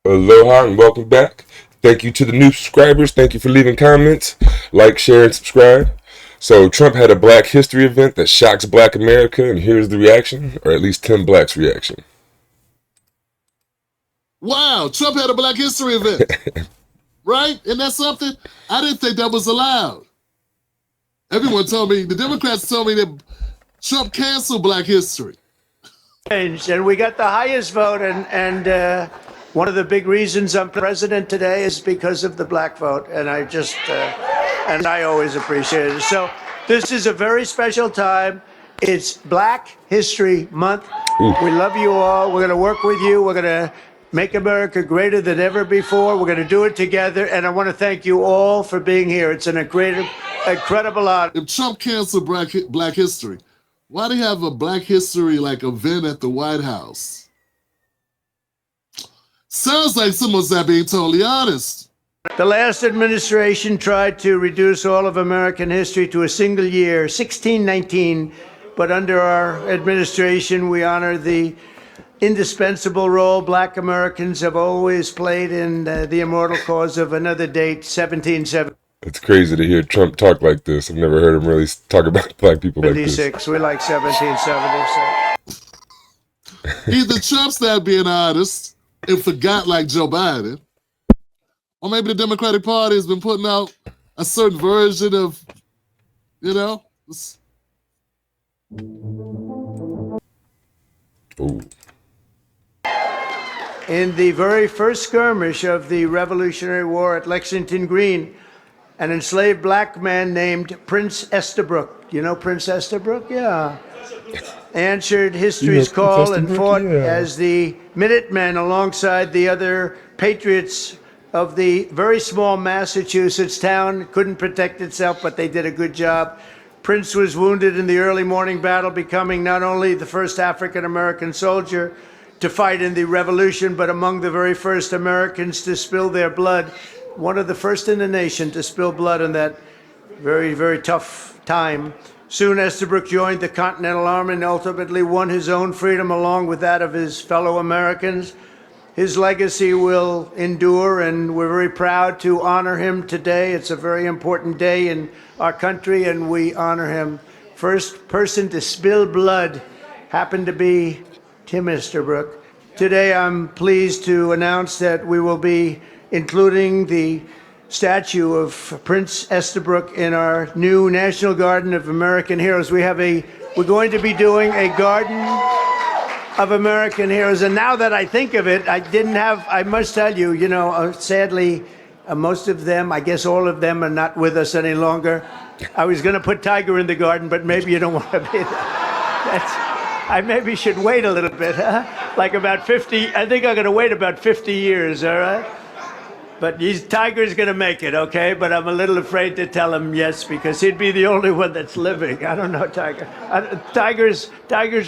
Aloha and welcome back. Thank you to the new subscribers. Thank you for leaving comments. Like, share, and subscribe. So, Trump had a Black History event that shocks Black America, and here's the reaction, or at least 10 Blacks' reaction. Wow, Trump had a Black History event, right? Isn't that something? I didn't think that was allowed. Everyone told me, the Democrats told me that Trump canceled Black History. And we got the highest vote, and one of the big reasons I'm president today is because of the black vote, and I always appreciate it. So this is a very special time. It's Black History Month. We love you all. We're going to work with you. We're going to make America greater than ever before. We're going to do it together, and I want to thank you all for being here. It's an incredible honor. If Trump canceled Black History, why do you have a Black History event at the White House? Sounds like someone's not being totally honest. The last administration tried to reduce all of American history to a single year, 1619, but under our administration, we honor the indispensable role Black Americans have always played in the immortal cause of another date, 1776. It's crazy to hear Trump talk like this. I've never heard him really talk about Black people like this. We like 1776. Either Trump's not being honest and forgot like Joe Biden, or maybe the Democratic Party has been putting out a certain version of, Ooh. In the very first skirmish of the Revolutionary War at Lexington Green, an enslaved black man named Prince Estabrook. You know Prince Estabrook? Yeah. Answered history's call and fought as the Minutemen alongside the other patriots of the very small Massachusetts town. Couldn't protect itself, but they did a good job. Prince was wounded in the early morning battle, becoming not only the first African-American soldier to fight in the Revolution, but among the very first Americans to spill their blood. One of the first in the nation to spill blood in that very, very tough time. Soon Estabrook joined the Continental Army and ultimately won his own freedom along with that of his fellow Americans. His legacy will endure, and we're very proud to honor him today. It's a very important day in our country, and we honor him. First person to spill blood happened to be Tim Estabrook. Today I'm pleased to announce that we will be including the statue of Prince Estabrook in our new National Garden of American Heroes. We're going to be doing a Garden of American Heroes. And now that I think of it, I must tell you, sadly, most of them, I guess all of them are not with us any longer. I was going to put Tiger in the garden, but maybe you don't want to be there. I maybe should wait a little bit, huh? Like about 50, I think I'm going to wait about 50 years, all right? But Tiger's going to make it, okay? But I'm a little afraid to tell him yes, because he'd be the only one that's living. I don't know, Tiger. Tiger's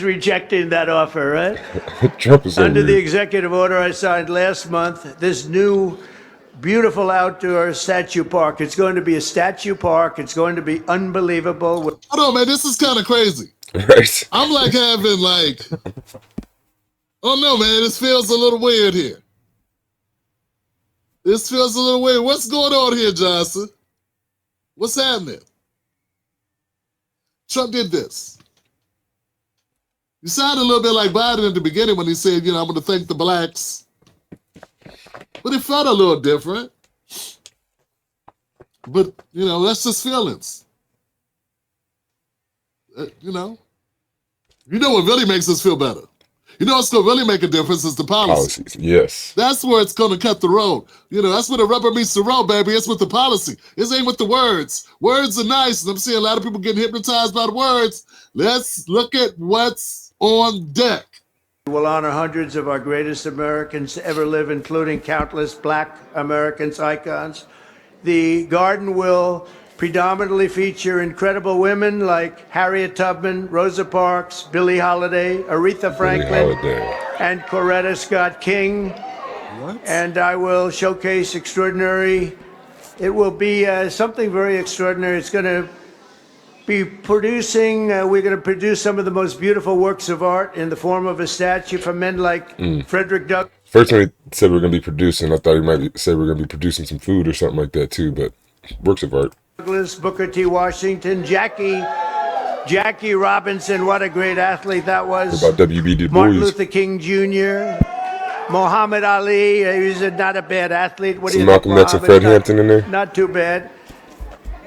rejecting that offer, right? Trump is so Under the weird. executive executive order I signed last month, this new beautiful outdoor statue park. It's going to be a statue park. It's going to be unbelievable. Hold on, man, this is kind of crazy. Right. I'm having oh no, man, this feels a little weird here. This feels a little weird. What's going on here, Johnson? What's happening? Trump did this. You sounded a little bit like Biden at the beginning when he said, I'm going to thank the blacks. But it felt a little different. But, that's just feelings. You know what really makes us feel better? What's going to really make a difference is the policy. Policies, yes. That's where it's going to cut the road. That's where the rubber meets the road, baby. It's with the policy. It ain't with the words. Words are nice, and I'm seeing a lot of people getting hypnotized by the words. Let's look at what's on deck. We will honor hundreds of our greatest Americans to ever live, including countless Black Americans, icons. The garden will predominantly feature incredible women like Harriet Tubman, Rosa Parks, Billie Holiday, Aretha Franklin, and Coretta Scott King. What? And I will showcase it will be something very extraordinary. It's going to be we're going to produce some of the most beautiful works of art in the form of a statue from men like Frederick Douglass. First time said we're gonna be producing. I thought he might say we're gonna be producing some food or something like that too. But works of art. Douglas, Booker T. Washington, Jackie Robinson, what a great athlete that was. What about W.B. Du Bois? Martin Luther King Jr., Muhammad Ali, he was not a bad athlete. What do Some you Malcolm think, X and Muhammad? Fred Hampton in there. Not too bad.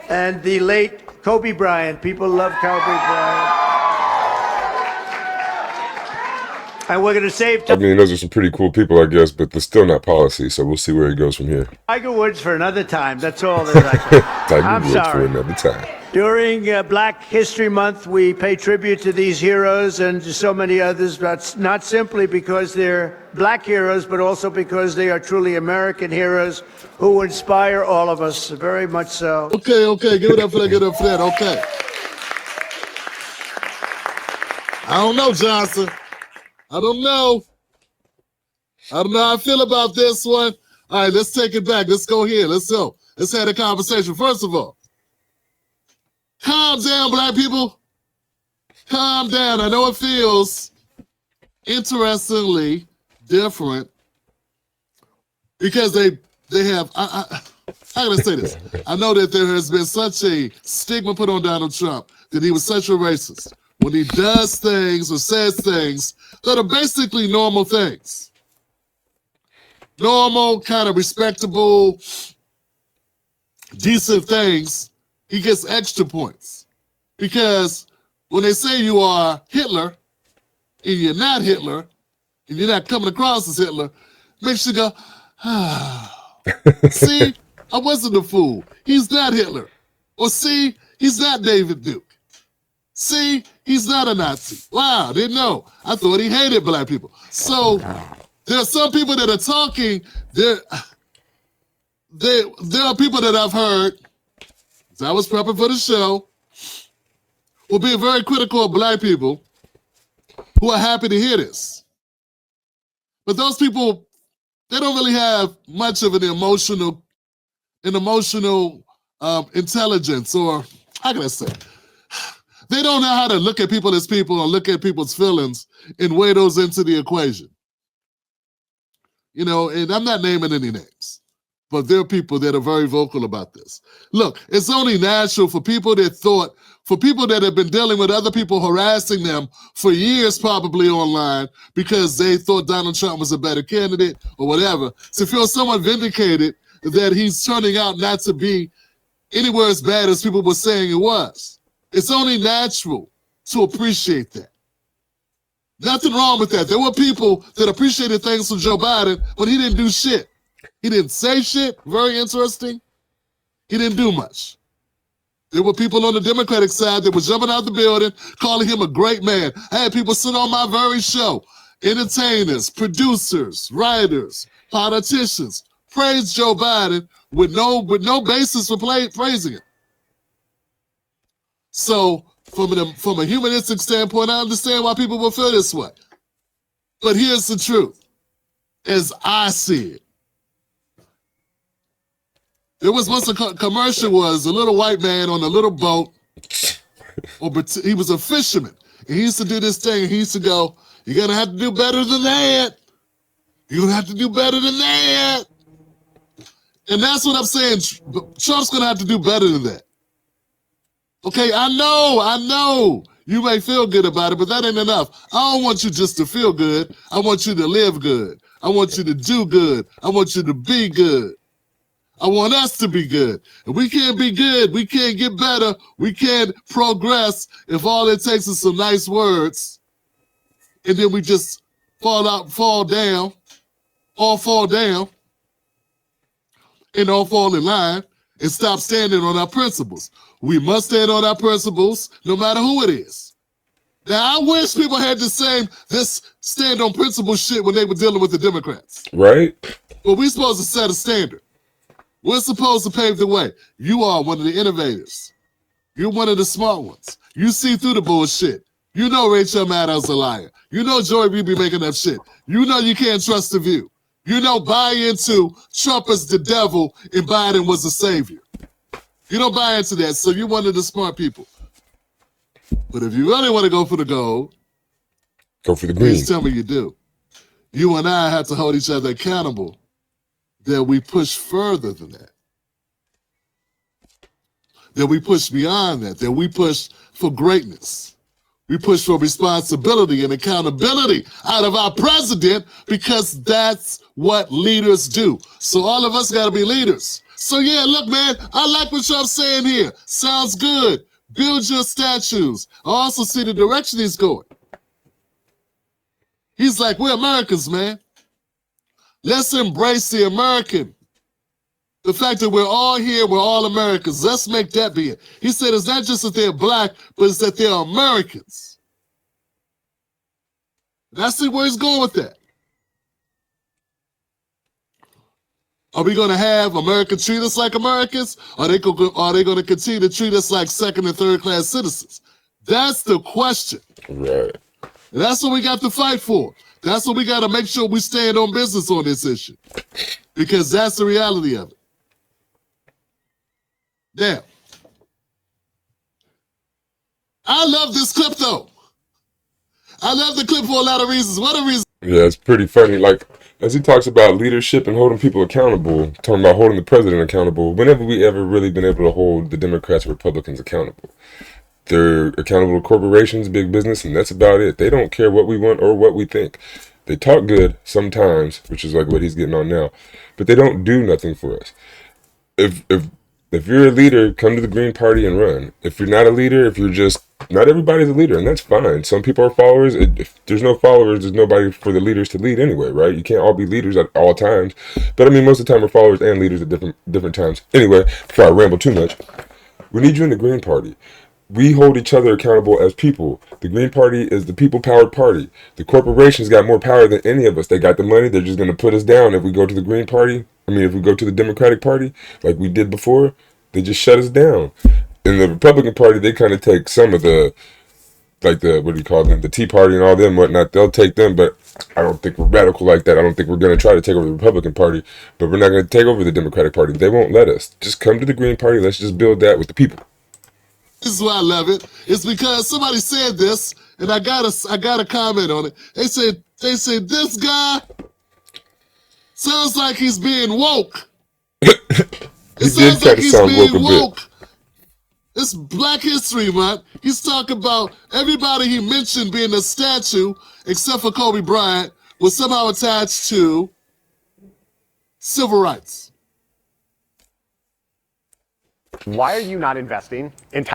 And the late Kobe Bryant. People love Kobe Bryant. And we're going to save I mean, those are some pretty cool people, I guess, but they're still not policy. So we'll see where he goes from here. Tiger Woods for another time. That's all that I can. Tiger I'm Woods sorry. for another time. During Black History Month, we pay tribute to these heroes and to so many others, but not simply because they're black heroes, but also because they are truly American heroes who inspire all of us, very much so. Okay, give it up for that, give it up for that, okay. I don't know, Johnson. I don't know how I feel about this one. All right, let's take it back. Let's go here. Let's go. Let's have a conversation. First of all, calm down, black people. Calm down. I know it feels interestingly different because they have. How can I say this? I know that there has been such a stigma put on Donald Trump that he was such a racist when he does things or says things that are basically normal things. Normal, kind of respectable, decent things, he gets extra points. Because when they say you are Hitler, and you're not Hitler, and you're not coming across as Hitler, makes you go, see, I wasn't a fool. He's not Hitler. Or see, he's not David Duke. See, he's not a Nazi. Wow, didn't know. I thought he hated black people. So there are some people that are talking. There are people that I've heard, as I was prepping for the show, who are being very critical of black people who are happy to hear this. But those people, they don't really have much of an emotional intelligence, or how can I say? They don't know how to look at people as people and look at people's feelings and weigh those into the equation. You know, and I'm not naming any names, but there are people that are very vocal about this. Look, it's only natural for people that have been dealing with other people harassing them for years, probably online, because they thought Donald Trump was a better candidate or whatever, to feel somewhat vindicated that he's turning out not to be anywhere as bad as people were saying it was. It's only natural to appreciate that. Nothing wrong with that. There were people that appreciated things from Joe Biden when he didn't do shit. He didn't say shit. Very interesting. He didn't do much. There were people on the Democratic side that were jumping out the building, calling him a great man. I had people sit on my very show, entertainers, producers, writers, politicians, praise Joe Biden with no basis for praising him. So from a humanistic standpoint, I understand why people will feel this way. But here's the truth, as I see it. There was once a commercial was a little white man on a little boat, he was a fisherman. And he used to do this thing, and he used to go, you're going to have to do better than that. You're going to have to do better than that. And that's what I'm saying. Trump's going to have to do better than that. Okay, I know. You may feel good about it, but that ain't enough. I don't want you just to feel good. I want you to live good. I want you to do good. I want you to be good. I want us to be good. And we can't be good. We can't get better. We can't progress if all it takes is some nice words. And then we just fall down, and all fall in line and stop standing on our principles. We must stand on our principles no matter who it is. Now, I wish people had this stand on principle shit when they were dealing with the Democrats. Right? But we're supposed to set a standard. We're supposed to pave the way. You are one of the innovators. You're one of the smart ones. You see through the bullshit. You know Rachel Maddow's a liar. You know Joy B be making up shit. You know you can't trust the View. You know buy into Trump is the devil and Biden was the savior. You don't buy into that, so you're one of the smart people. But if you really want to go for the gold, go for the green. please tell me you do. You and I have to hold each other accountable that we push further than that we push beyond that we push for greatness. We push for responsibility and accountability out of our president because that's what leaders do. So all of us got to be leaders. So yeah, look, man, I like what y'all saying here. Sounds good. Build your statues. I also see the direction he's going. He's like, we're Americans, man. Let's embrace the American. The fact that we're all here, we're all Americans. Let's make that be it. He said it's not just that they're black, but it's that they're Americans. And I see where he's going with that. Are we going to have America treat us like Americans? Or are they going to continue to treat us like second and third class citizens? That's the question. Right. And that's what we got to fight for. That's what we got to make sure we stand on business on this issue. Because that's the reality of it. Now, I love this clip though. I love the clip for a lot of reasons. What a reason. Yeah, it's pretty funny. Like, as he talks about leadership and holding people accountable, talking about holding the president accountable, whenever we ever really been able to hold the Democrats or Republicans accountable? They're accountable to corporations, big business, and that's about it. They don't care what we want or what we think. They talk good sometimes, which is like what he's getting on now, but they don't do nothing for us. If you're a leader, come to the Green Party and run. If you're not a leader, if you're just, not everybody's a leader, and that's fine. Some people are followers. If there's no followers, there's nobody for the leaders to lead anyway, right? You can't all be leaders at all times. But I mean, most of the time we're followers and leaders at different times. Anyway, before I ramble too much, we need you in the Green Party. We hold each other accountable as people. The Green Party is the people-powered party. The corporations got more power than any of us. They got the money. They're just going to put us down if we go to the Green Party. I mean, if we go to the Democratic Party, like we did before, they just shut us down. In the Republican Party, they kind of take some of the, like the, what do you call them, the Tea Party and all them, whatnot. They'll take them, but I don't think we're radical like that. I don't think we're going to try to take over the Republican Party, but we're not going to take over the Democratic Party. They won't let us. Just come to the Green Party. Let's just build that with the people. This is why I love it. It's because somebody said this, and I got a comment on it. They said this guy sounds like he's being woke. He did kind of sound woke a bit. It's Black History Month. He's talking about everybody he mentioned being a statue, except for Kobe Bryant, was somehow attached to civil rights. Why are you not investing in?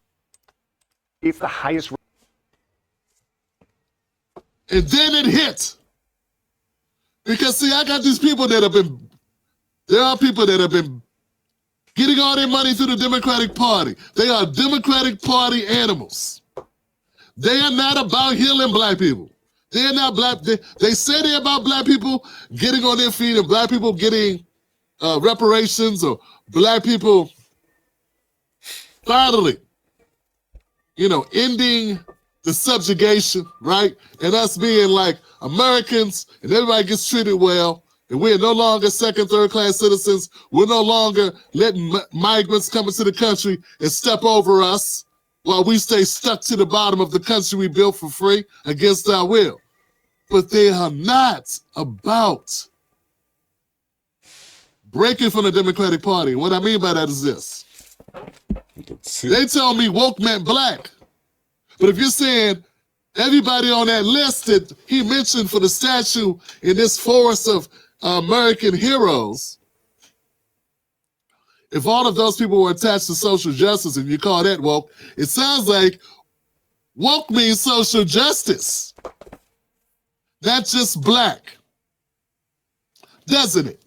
It's the highest. And then it hit. Because see, I got these people that have been, there are people that have been getting all their money through the Democratic Party. They are Democratic Party animals. They are not about healing black people. They are not black. They say they're about black people getting on their feet and black people getting reparations or black people finally, ending the subjugation, right? And us being like Americans and everybody gets treated well. And we're no longer second, third class citizens. We're no longer letting migrants come into the country and step over us while we stay stuck to the bottom of the country we built for free against our will. But they are not about breaking from the Democratic Party. And what I mean by that is this. They tell me woke meant black. But if you're saying everybody on that list that he mentioned for the statue in this forest of American heroes, if all of those people were attached to social justice and you call that woke, it sounds like woke means social justice, not just black, doesn't it?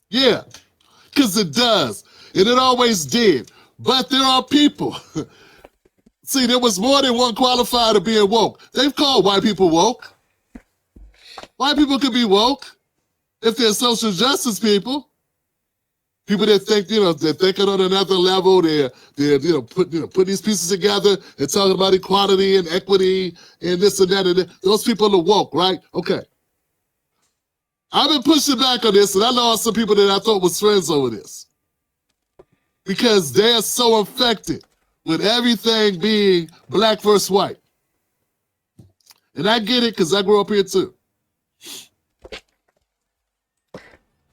Yeah, because it does, and it always did. But there are people. See, there was more than one qualifier to being woke. They've called white people woke. White people could be woke if they're social justice people. People that think, they're thinking on another level. They're put these pieces together. They're talking about equality and equity and this and that and that. Those people are woke, right? Okay. I've been pushing back on this, and I lost some people that I thought was friends over this because they're so infected with everything being black versus white. And I get it because I grew up here too.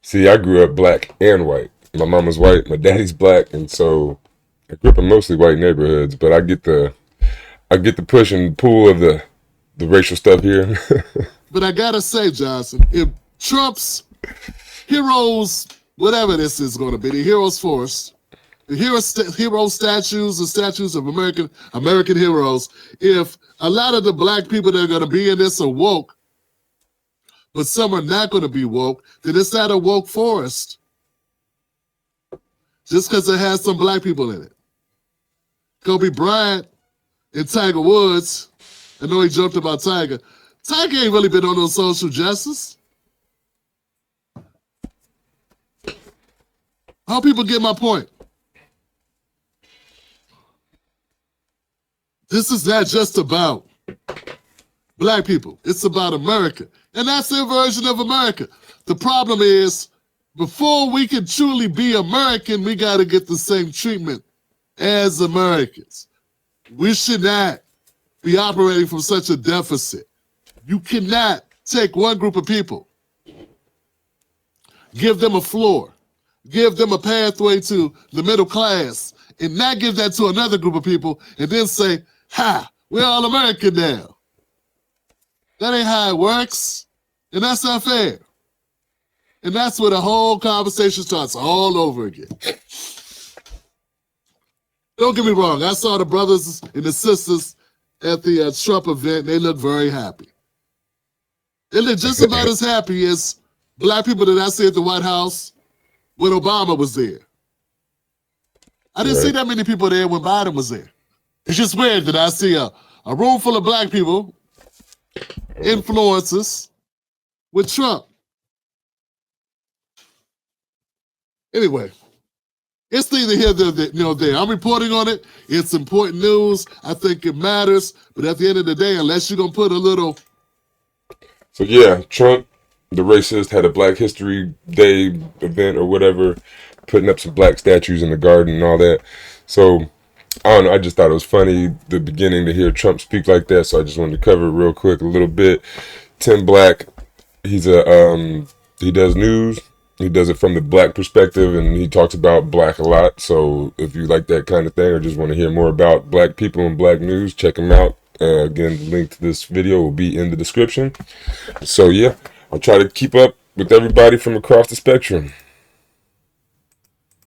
See, I grew up black and white. My mama's white, my daddy's black, and so I grew up in mostly white neighborhoods. But I get the push and pull of the racial stuff here. But I gotta say, Johnson, if Trump's heroes, whatever this is going to be, the Heroes Force, the hero statues, the statues of American heroes, if a lot of the black people that are going to be in this are woke, but some are not going to be woke, then it's not a woke forest. Just because it has some black people in it. Kobe Bryant and Tiger Woods, I know he joked about Tiger. Tiger ain't really been on no social justice. How people get my point? This is not just about black people. It's about America. And that's their version of America. The problem is, before we can truly be American, we got to get the same treatment as Americans. We should not be operating from such a deficit. You cannot take one group of people, give them a floor, give them a pathway to the middle class, and not give that to another group of people, and then say, ha, we're all American now. That ain't how it works, and that's not fair. And that's where the whole conversation starts all over again. Don't get me wrong, I saw the brothers and the sisters at the Trump event, they look very happy. They look just about as happy as black people that I see at the White House when Obama was there. I didn't see that many people there when Biden was there. It's just weird that I see a room full of black people, influencers, with Trump. Anyway, it's neither here nor there. I'm reporting on it. It's important news. I think it matters. But at the end of the day, unless you're going to put a little... So yeah, Trump, the racist, had a Black History Day event or whatever, putting up some black statues in the garden and all that. So I don't know, I just thought it was funny, the beginning, to hear Trump speak like that, so I just wanted to cover it real quick a little bit. Tim Black, he does news. He does it from the black perspective, and he talks about black a lot. So if you like that kind of thing or just want to hear more about black people and black news, check him out. Again, the link to this video will be in the description. So yeah, I'll try to keep up with everybody from across the spectrum.